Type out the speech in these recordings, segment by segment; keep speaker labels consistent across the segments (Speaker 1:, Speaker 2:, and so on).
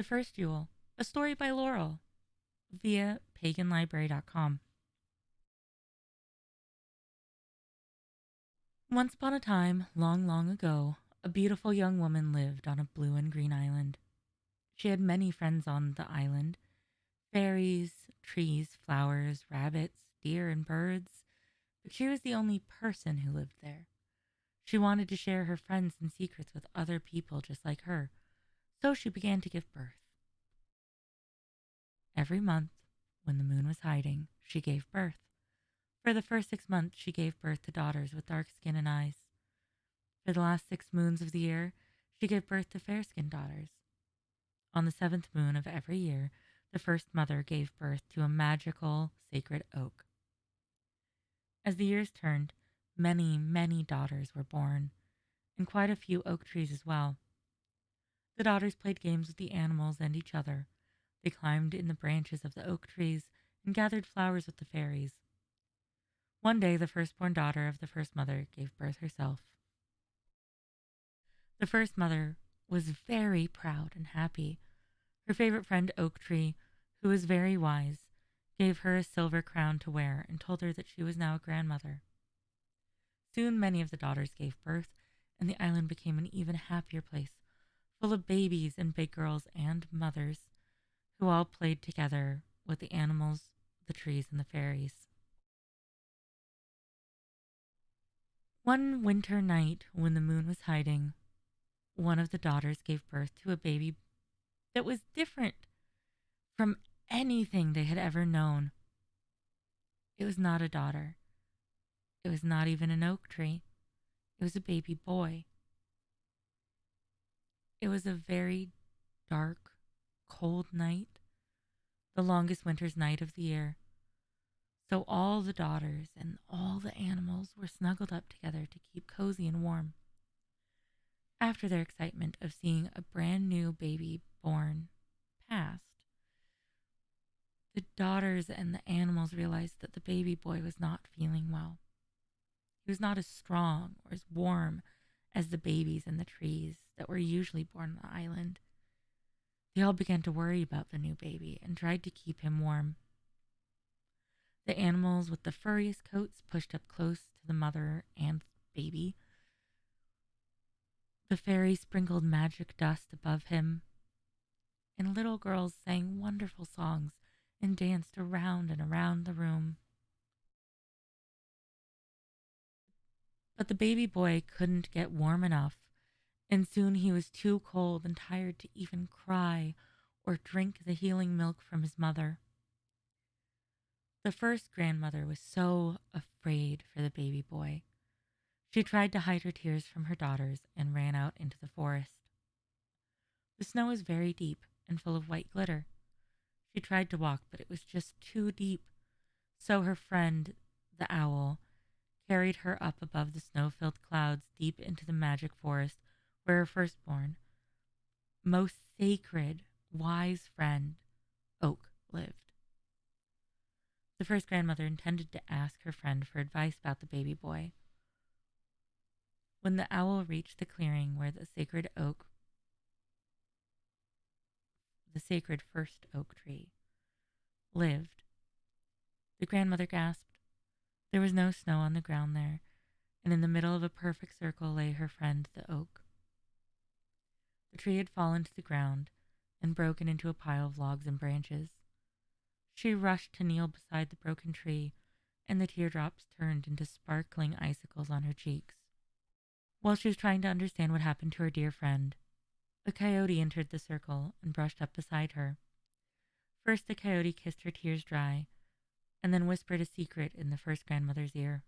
Speaker 1: The First Yule, a story by Laurel, via paganlibrary.com. Once upon a time, long, long ago, a beautiful young woman lived on a blue and green island. She had many friends on the island: fairies, trees, flowers, rabbits, deer, and birds. But she was the only person who lived there. She wanted to share her friends and secrets with other people just like her, so she began to give birth. Every month, when the moon was hiding, she gave birth. For the first 6 months, she gave birth to daughters with dark skin and eyes. For the last 6 moons of the year, she gave birth to fair-skinned daughters. On the 7th moon of every year, the first mother gave birth to a magical, sacred oak. As the years turned, many, many daughters were born, and quite a few oak trees as well. The daughters played games with the animals and each other. They climbed in the branches of the oak trees and gathered flowers with the fairies. One day, the firstborn daughter of the first mother gave birth herself. The first mother was very proud and happy. Her favorite friend, Oak Tree, who was very wise, gave her a silver crown to wear and told her that she was now a grandmother. Soon many of the daughters gave birth, and the island became an even happier place, full of babies and big girls and mothers, who all played together with the animals, the trees, and the fairies. One winter night, when the moon was hiding, one of the daughters gave birth to a baby that was different from anything they had ever known. It was not a daughter. It was not even an oak tree. It was a baby boy. It was a very dark, cold night, the longest winter's night of the year. So all the daughters and all the animals were snuggled up together to keep cozy and warm. After their excitement of seeing a brand new baby born passed, the daughters and the animals realized that the baby boy was not feeling well. He was not as strong or as warm as the babies in the trees that were usually born on the island. They all began to worry about the new baby and tried to keep him warm. The animals with the furriest coats pushed up close to the mother and baby. The fairies sprinkled magic dust above him, and little girls sang wonderful songs and danced around and around the room. But the baby boy couldn't get warm enough, and soon he was too cold and tired to even cry or drink the healing milk from his mother. The first grandmother was so afraid for the baby boy. She tried to hide her tears from her daughters and ran out into the forest. The snow was very deep and full of white glitter. She tried to walk, but it was just too deep. So her friend, the owl, carried her up above the snow-filled clouds deep into the magic forest where her firstborn, most sacred, wise friend, Oak, lived. The first grandmother intended to ask her friend for advice about the baby boy. When the owl reached the clearing where the sacred first oak tree, lived, the grandmother gasped. There was no snow on the ground there, and in the middle of a perfect circle lay her friend, the oak. The tree had fallen to the ground and broken into a pile of logs and branches. She rushed to kneel beside the broken tree, and the teardrops turned into sparkling icicles on her cheeks. While she was trying to understand what happened to her dear friend, a coyote entered the circle and brushed up beside her. First the coyote kissed her tears dry, and then whispered a secret in the first grandmother's ear.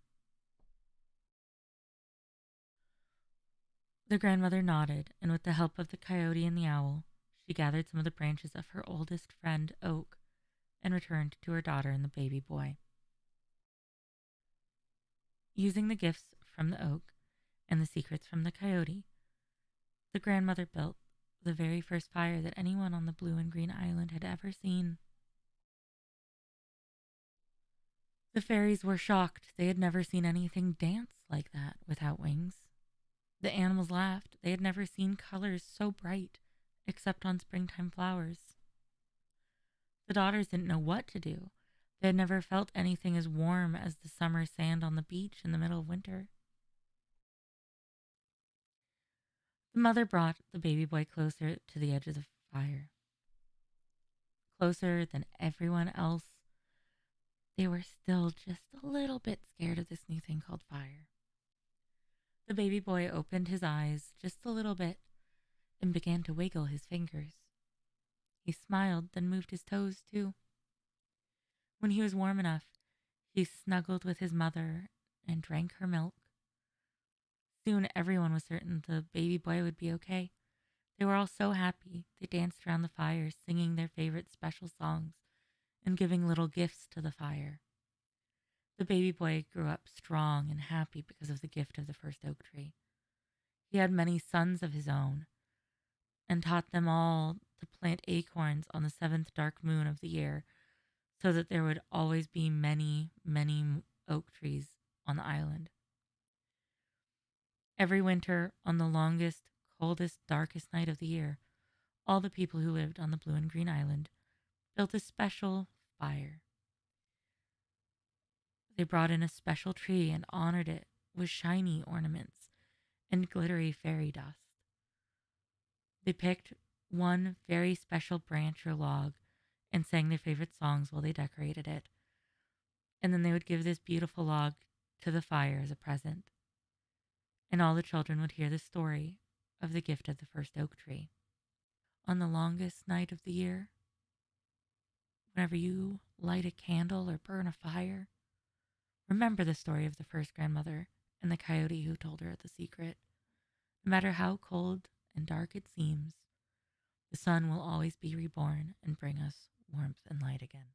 Speaker 1: The grandmother nodded, and with the help of the coyote and the owl, she gathered some of the branches of her oldest friend, Oak, and returned to her daughter and the baby boy. Using the gifts from the oak and the secrets from the coyote, the grandmother built the very first fire that anyone on the blue and green island had ever seen. The fairies were shocked. They had never seen anything dance like that without wings. The animals laughed. They had never seen colors so bright except on springtime flowers. The daughters didn't know what to do. They had never felt anything as warm as the summer sand on the beach in the middle of winter. The mother brought the baby boy closer to the edge of the fire, closer than everyone else. They were still just a little bit scared of this new thing called fire. The baby boy opened his eyes just a little bit and began to wiggle his fingers. He smiled, then moved his toes too. When he was warm enough, he snuggled with his mother and drank her milk. Soon everyone was certain the baby boy would be okay. They were all so happy. They danced around the fire, singing their favorite special songs and giving little gifts to the fire. The baby boy grew up strong and happy because of the gift of the first oak tree. He had many sons of his own and taught them all to plant acorns on the seventh dark moon of the year so that there would always be many, many oak trees on the island. Every winter, on the longest, coldest, darkest night of the year, all the people who lived on the blue and green island built a special fire. They brought in a special tree and honored it with shiny ornaments and glittery fairy dust. They picked one very special branch or log and sang their favorite songs while they decorated it. And then they would give this beautiful log to the fire as a present. And all the children would hear the story of the gift of the first oak tree. On the longest night of the year, whenever you light a candle or burn a fire, remember the story of the first grandmother and the coyote who told her the secret. No matter how cold and dark it seems, the sun will always be reborn and bring us warmth and light again.